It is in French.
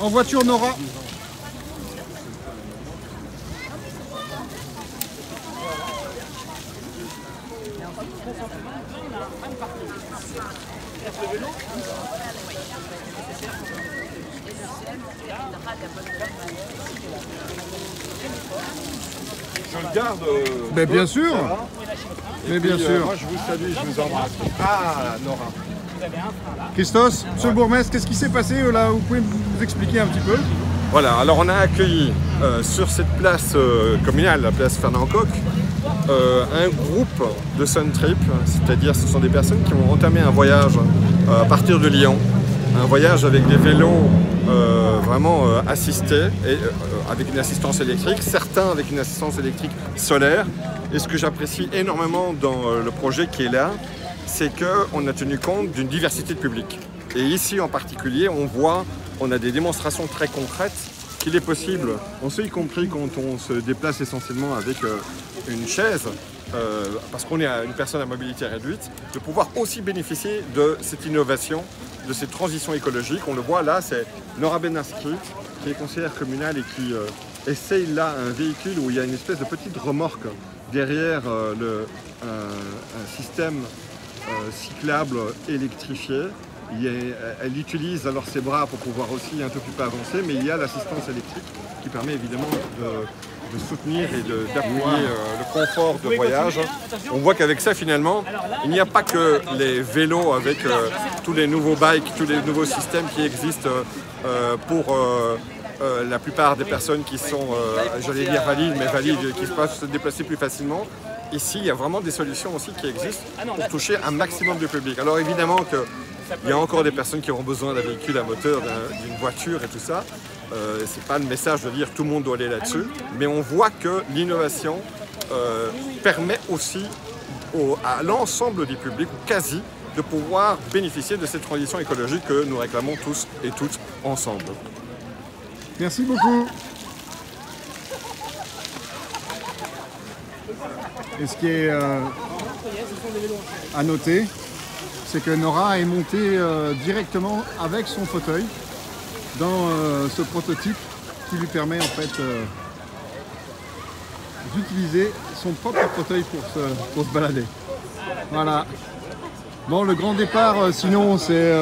En voiture, Nora. Je le garde. Mais bien sûr. Mais bien sûr. Moi, je vous salue, je vous embrasse. Ah, Nora. Christos, monsieur le bourgmestre, qu'est-ce qui s'est passé là? Vous pouvez nous expliquer un petit peu? Voilà, alors on a accueilli sur cette place communale, la place Fernand Coq, un groupe de Suntrip, c'est-à-dire ce sont des personnes qui ont entamé un voyage à partir de Lyon, un voyage avec des vélos vraiment assistés, et, avec une assistance électrique, certains avec une assistance électrique solaire. Et ce que j'apprécie énormément dans le projet qui est là, c'est qu'on a tenu compte d'une diversité de public. Et ici en particulier, on a des démonstrations très concrètes qu'il est possible, on sait y compris quand on se déplace essentiellement avec une chaise, parce qu'on est une personne à mobilité réduite, de pouvoir aussi bénéficier de cette innovation, de cette transition écologique. On le voit là, c'est Nora Benarski, qui est conseillère communale et qui essaye là un véhicule où il y a une espèce de petite remorque derrière un système cyclable électrifié. Elle utilise alors ses bras pour pouvoir aussi un tout petit peu avancer, mais il y a l'assistance électrique qui permet évidemment de soutenir et d'appuyer le confort de voyage. On voit qu'avec ça finalement, il n'y a pas que les vélos avec tous les nouveaux bikes, tous les nouveaux systèmes qui existent pour la plupart des personnes qui sont, j'allais dire valides, mais valides, qui peuvent se déplacer plus facilement. Ici, il y a vraiment des solutions aussi qui existent pour toucher un maximum de public. Alors évidemment qu'il y a encore des personnes qui auront besoin d'un véhicule à moteur, d'une voiture et tout ça. C'est pas le message de dire tout le monde doit aller là-dessus, mais on voit que l'innovation permet aussi à l'ensemble du public, ou quasi, de pouvoir bénéficier de cette transition écologique que nous réclamons tous et toutes ensemble. Merci beaucoup. Et ce qui est à noter, c'est que Nora est montée directement avec son fauteuil dans ce prototype qui lui permet en fait d'utiliser son propre fauteuil pour se balader. Voilà. Bon, le grand départ, sinon, c'est